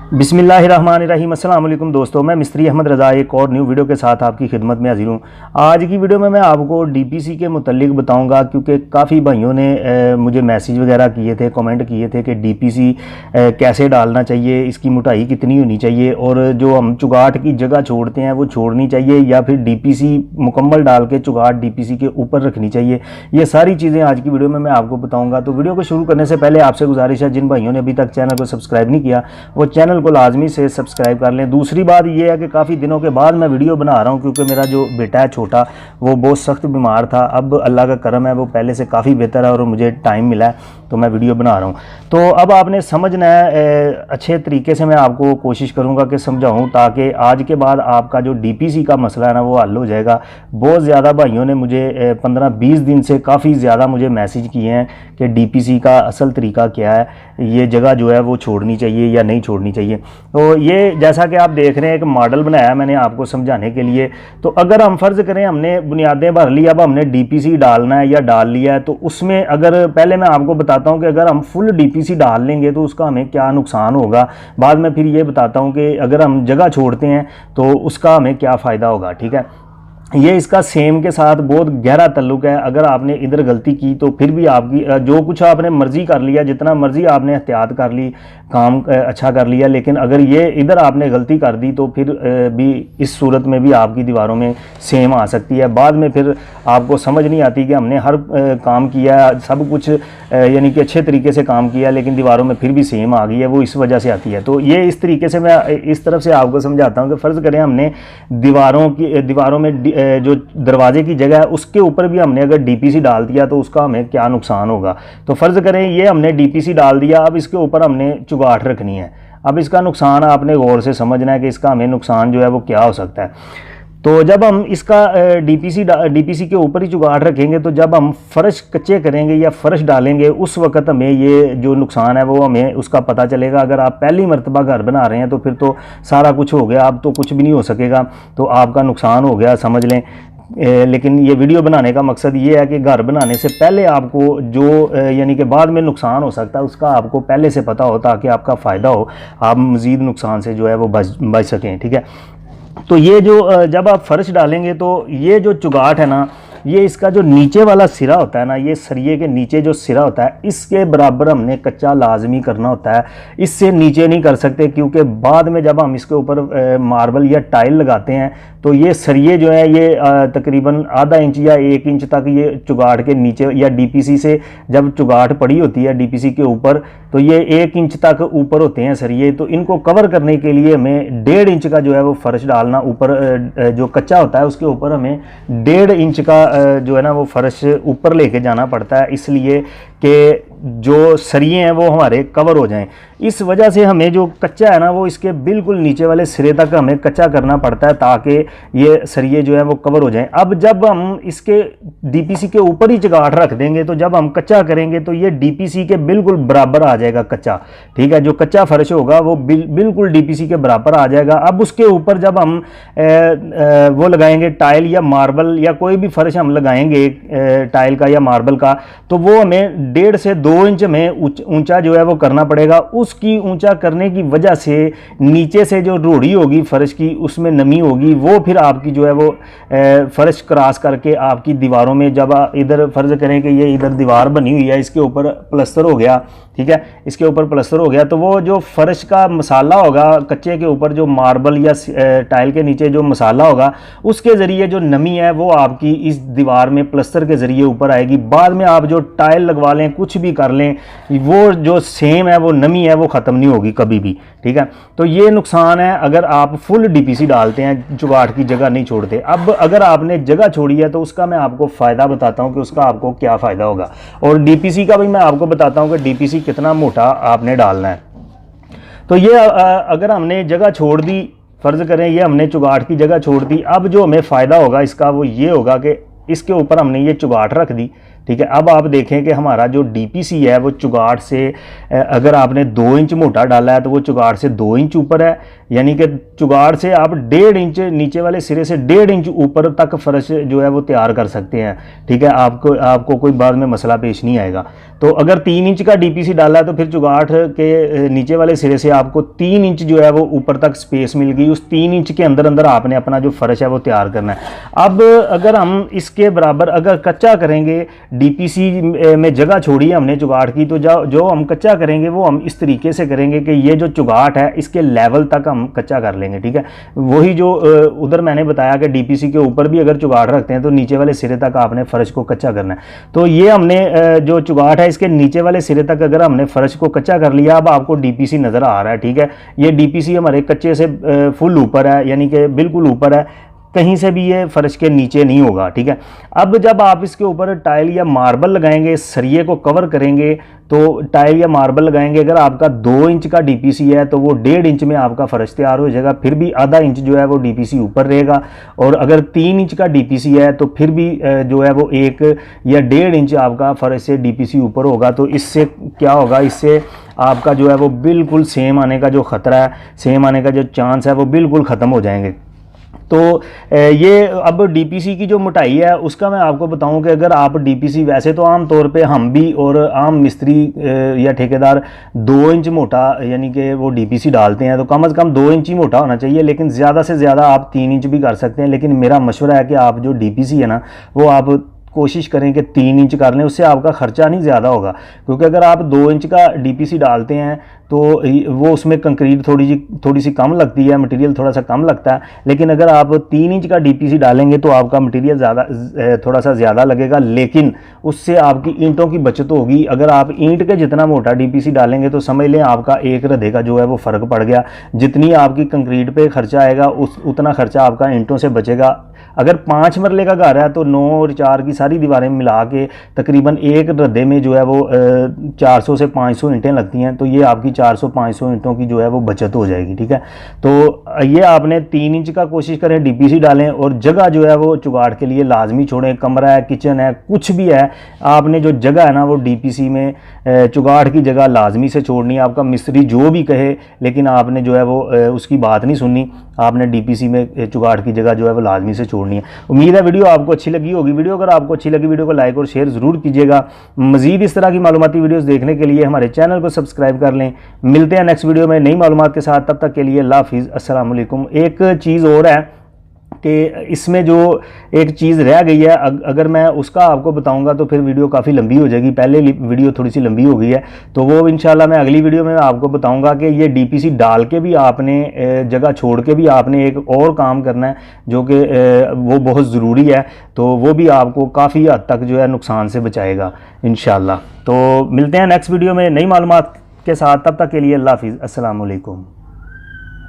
बिस्मिल्लाहिर्रहमानिर्रहीम। अस्सलाम वालेकुम दोस्तों, मैं मिस्त्री अहमद रज़ा एक और न्यू वीडियो के साथ आपकी खिदमत में हाजिर हूँ। आज की वीडियो में मैं आपको डीपीसी के मुतल्लिक बताऊंगा, क्योंकि काफ़ी भाइयों ने मुझे मैसेज वगैरह किए थे, कमेंट किए थे कि डीपीसी कैसे डालना चाहिए, इसकी मोटाई कितनी होनी चाहिए, और जो हम चुगाट की जगह छोड़ते हैं वो छोड़नी चाहिए या फिर डीपीसी मुकम्मल डाल के चुगाट डीपीसी के ऊपर रखनी चाहिए। ये सारी चीज़ें आज की वीडियो में मैं आपको बताऊँगा। तो वीडियो को शुरू करने से पहले आपसे गुजारिश है, जिन भाइयों ने अभी तक चैनल को सब्सक्राइब नहीं किया वो चैनल को लाजमी से सब्सक्राइब कर लें। दूसरी बात यह है कि काफ़ी दिनों के बाद मैं वीडियो बना रहा हूं, क्योंकि मेरा जो बेटा है छोटा वो बहुत सख्त बीमार था। अब अल्लाह का करम है, वो पहले से काफ़ी बेहतर है और मुझे टाइम मिला है, तो मैं वीडियो बना रहा हूं। तो अब आपने समझना है, अच्छे तरीके से मैं आपको कोशिश करूंगा कि समझाऊं, ताकि आज के बाद आपका जो डीपीसी का मसला है ना वो हल हो जाएगा। बहुत ज़्यादा भाइयों ने मुझे 15-20 दिन से काफ़ी ज़्यादा मुझे मैसेज किए हैं कि डीपीसी का असल तरीका क्या है, ये जगह जो है वो छोड़नी चाहिए या नहीं छोड़नी चाहिए। तो ये जैसा कि आप देख रहे हैं, एक मॉडल बनाया मैंने आपको समझाने के लिए। तो अगर हम फ़र्ज़ करें हमने बुनियादें भर ली, अब हमने डीपीसी डालना है या डाल लिया है, तो उसमें अगर पहले मैं आपको बताता हूं कि अगर हम फुल डीपीसी डाल लेंगे तो उसका हमें क्या नुकसान होगा। बाद में फिर ये बताता हूं कि अगर हम जगह छोड़ते हैं तो उसका हमें क्या फ़ायदा होगा। ठीक है, ये इसका सेम के साथ बहुत गहरा ताल्लुक है। अगर आपने इधर गलती की तो फिर भी आपकी जो कुछ आपने मर्जी कर लिया, जितना मर्जी आपने एहतियात कर ली, काम अच्छा कर लिया, लेकिन अगर ये इधर आपने गलती कर दी तो फिर भी इस सूरत में भी आपकी दीवारों में सेम आ सकती है। बाद में फिर आपको समझ नहीं आती कि हमने हर काम किया, सब कुछ यानी कि अच्छे तरीके से काम किया, लेकिन दीवारों में फिर भी सेम आ गई है, वो इस वजह से आती है। तो ये इस तरीके से मैं इस तरफ से आपको समझाता हूँ कि फ़र्ज़ करें हमने दीवारों में जो दरवाजे की जगह है उसके ऊपर भी हमने अगर डीपीसी डाल दिया तो उसका हमें क्या नुकसान होगा। तो फ़र्ज़ करें ये हमने डीपीसी डाल दिया, अब इसके ऊपर हमने चुगाट रखनी है। अब इसका नुकसान आपने गौर से समझना है कि इसका हमें नुकसान जो है वो क्या हो सकता है। तो जब हम इसका डीपीसी के ऊपर ही चुगाट रखेंगे, तो जब हम फ़र्श कच्चे करेंगे या फ़र्श डालेंगे उस वक़्त हमें ये जो नुकसान है वो हमें उसका पता चलेगा। अगर आप पहली मरतबा घर बना रहे हैं तो फिर तो सारा कुछ हो गया, अब तो कुछ भी नहीं हो सकेगा, तो आपका नुकसान हो गया समझ लें। लेकिन ये वीडियो बनाने का मकसद ये है कि घर बनाने से पहले आपको जो यानी कि बाद में नुकसान हो सकता है उसका आपको पहले से पता हो, ताकि आपका फ़ायदा हो, आप मज़ीद नुकसान से जो है वो बच सकें। ठीक है, तो ये जो जब आप फ़र्श डालेंगे तो ये जो चुगाट है ना, ये इसका जो नीचे वाला सिरा होता है ना, ये सरिये के नीचे जो सिरा होता है इसके बराबर हमने कच्चा लाजमी करना होता है। इससे नीचे नहीं कर सकते, क्योंकि बाद में जब हम इसके ऊपर मार्बल या टाइल लगाते हैं तो ये सरिये जो है ये तकरीबन आधा इंच या 1 इंच तक ये चुगाट के नीचे या डीपीसी से जब चुगाट पड़ी होती है डीपीसी के ऊपर, तो ये 1 इंच तक ऊपर होते हैं सरिये। तो इनको कवर करने के लिए हमें 1.5 इंच का जो है वो फ़र्श डालना, ऊपर जो कच्चा होता है उसके ऊपर हमें 1.5 इंच का जो है ना वो फ़र्श ऊपर लेके जाना पड़ता है, इसलिए कि जो सरिये हैं वो हमारे कवर हो जाएं। इस वजह से हमें जो कच्चा है ना वो इसके बिल्कुल नीचे वाले सिरे तक हमें कच्चा करना पड़ता है, ताकि ये सरिये जो है वो कवर हो जाएं। अब जब हम इसके डीपीसी के ऊपर ही चुगाट रख देंगे तो जब हम कच्चा करेंगे तो ये डीपीसी के बिल्कुल बराबर आ जाएगा कच्चा। ठीक है, जो कच्चा फर्श होगा वो बिल्कुल डीपीसी के बराबर आ जाएगा। अब उसके ऊपर जब हम वो लगाएंगे टाइल या मार्बल या कोई भी फर्श हम लगाएंगे टाइल का या मार्बल का, तो वो हमें 1.5 से 2 इंच में ऊंचा जो है वो करना पड़ेगा। उसकी ऊंचा करने की वजह से नीचे से जो रोड़ी होगी फर्श की उसमें नमी होगी, वो फिर आपकी जो है वो फर्श क्रॉस करके आपकी दीवारों में, जब इधर फ़र्ज़ करें कि ये इधर दीवार बनी हुई है, इसके ऊपर प्लस्तर हो गया, ठीक है, इसके ऊपर प्लस्तर हो गया, तो वो जो फर्श का मसाला होगा कच्चे के ऊपर, जो मार्बल या टाइल के नीचे जो मसाला होगा उसके ज़रिए जो नमी है वो आपकी इस दीवार में प्लस्तर के ज़रिए ऊपर आएगी। बाद में आप जो टाइल लगवा लें, कुछ भी कर लें, वो जो सेम है वो नमी है वो ख़त्म नहीं होगी कभी भी। ठीक है, तो ये नुकसान है अगर आप फुल डीपीसी डालते हैं, चुगाट की जगह नहीं छोड़ते। अब अगर आपने जगह छोड़ी है तो उसका मैं आपको फ़ायदा बताता हूँ कि उसका आपको क्या फ़ायदा होगा, और डीपीसी का भी मैं आपको बताता हूँ कि डीपीसी कितना मोटा आपने डालना है। तो ये अगर हमने जगह छोड़ दी, फ़र्ज़ करें ये हमने चुगाट की जगह छोड़ दी, अब जो हमें फ़ायदा होगा इसका वो ये होगा कि इसके ऊपर हमने ये चुगाट रख दी। ठीक है। अब आप देखें कि हमारा जो डीपीसी है वो चुगाड़ से अगर आपने 2 इंच मोटा डाला है तो वो चुगाड़ से 2 इंच ऊपर है, यानी कि चुगाड़ से आप 1.5 इंच नीचे वाले सिरे से 1.5 इंच ऊपर तक फर्श जो है वो तैयार कर सकते हैं, ठीक है। आपको कोई बाद में मसला पेश नहीं आएगा। तो अगर 3 इंच का डीपीसी डाला है तो फिर चुगाड़ के नीचे वाले सिरे से आपको 3 इंच जो है वो ऊपर तक स्पेस मिल गई। उस 3 इंच के अंदर अंदर आपने अपना जो फर्श है वो तैयार करना है। अब अगर हम इसके बराबर अगर कच्चा करेंगे, डीपीसी में जगह छोड़ी हमने चुगाड़ की, तो जो हम कच्चा करेंगे वो हम इस तरीके से करेंगे कि ये जो चुगाड़ है इसके लेवल तक हम कच्चा कर लेंगे, ठीक है। वही जो उधर मैंने बताया कि डीपीसी के ऊपर भी अगर चुगाड़ रखते हैं तो नीचे वाले सिरे तक आपने फर्श को कच्चा करना है। तो ये हमने जो चुगाड़ है इसके नीचे वाले सिरे तक अगर हमने फर्श को कच्चा कर लिया, अब आपको डीपीसी नजर आ रहा है, ठीक है। ये डीपीसी हमारे कच्चे से फुल ऊपर है, यानी कि बिल्कुल ऊपर है, कहीं से भी ये फर्श के नीचे नहीं होगा, ठीक है। अब जब आप इसके ऊपर टाइल या मार्बल लगाएंगे, सरिये को कवर करेंगे, तो टाइल या मार्बल लगाएंगे, अगर आपका 2 इंच का डीपीसी है तो वो 1.5 इंच में आपका फर्श तैयार हो जाएगा, फिर भी आधा इंच जो है वो डीपीसी ऊपर रहेगा। और अगर 3 इंच का डीपीसी है तो फिर भी जो है वो 1 या 1.5 इंच आपका फर्श से डीपीसी ऊपर होगा। तो इससे क्या होगा, इससे आपका जो है वो बिल्कुल सेम आने का जो ख़तरा है, सेम आने का जो चांस है वो बिल्कुल ख़त्म हो जाएंगे। तो ये अब डीपीसी की जो मोटाई है उसका मैं आपको बताऊं कि अगर आप डीपीसी, वैसे तो आम तौर पे हम भी और आम मिस्त्री या ठेकेदार 2 इंच मोटा यानी कि वो डीपीसी डालते हैं, तो कम से कम 2 इंच ही मोटा होना चाहिए, लेकिन ज़्यादा से ज़्यादा आप 3 इंच भी कर सकते हैं। लेकिन मेरा मशवरा है कि आप जो डीपीसी है ना वो आप कोशिश करें कि 3 इंच कर लें, उससे आपका ख़र्चा नहीं ज़्यादा होगा। क्योंकि अगर आप 2 इंच का डीपीसी डालते हैं तो वो उसमें कंक्रीट थोड़ी सी कम लगती है, मटेरियल थोड़ा सा कम लगता है। लेकिन अगर आप 3 इंच का डीपीसी डालेंगे तो आपका मटेरियल थोड़ा सा ज़्यादा लगेगा, लेकिन उससे आपकी ईंटों की बचत होगी। अगर आप ईंट के जितना मोटा डीपीसी डालेंगे तो समझ लें आपका एक रद्दे का जो है वो फ़र्क पड़ गया। जितनी आपकी कंक्रीट पे खर्चा आएगा उतना खर्चा आपका ईंटों से बचेगा। अगर 5 मरले का घर है तो 9 और 4 की सारी दीवारें मिला के तकरीबन एक रद्दे में जो है वो 400 से 500 ईंटें लगती हैं, तो ये आपकी 400-500 ईंटों की जो है वो बचत हो जाएगी, ठीक है। तो ये आपने 3 इंच का कोशिश करें डीपीसी डालें, और जगह जो है वो चुगाड़ के लिए लाजमी छोड़ें। कमरा है, किचन है, कुछ भी है, आपने जो जगह है ना वो डीपीसी में चुगाड़ की जगह लाजमी से छोड़नी है। आपका मिस्त्री जो भी कहे, लेकिन आपने जो है वो उसकी बात नहीं सुननी, आपने डीपीसी में चुगाड़ की जगह जो है वो लाजमी से छोड़नी है। उम्मीद है वीडियो आपको अच्छी लगी होगी। वीडियो अगर आपको अच्छी लगी, वीडियो को लाइक और शेयर ज़रूर कीजिएगा। मज़ीद इस तरह की मालूमाती वीडियोस देखने के लिए हमारे चैनल को सब्सक्राइब कर लें। मिलते हैं नेक्स्ट वीडियो में नई मालूमात के साथ, तब तक के लिए अल्लाह हाफिज़, अस्सलाम वालेकुम। एक चीज़ और है कि इसमें जो एक चीज़ रह गई है, अगर मैं उसका आपको बताऊंगा तो फिर वीडियो काफ़ी लंबी हो जाएगी। पहले वीडियो थोड़ी सी लंबी हो गई है, तो वो इंशाल्लाह मैं अगली वीडियो में आपको बताऊंगा कि ये डीपीसी डाल के भी आपने जगह छोड़ के भी आपने एक और काम करना है जो कि वो बहुत ज़रूरी है। तो वो भी आपको काफ़ी हद तक जो है नुकसान से बचाएगा इंशाल्लाह। तो मिलते हैं नेक्स्ट वीडियो में नई मालूमात के साथ, तब तक के लिए अल्लाह हाफिज़, अस्सलाम वालेकुम।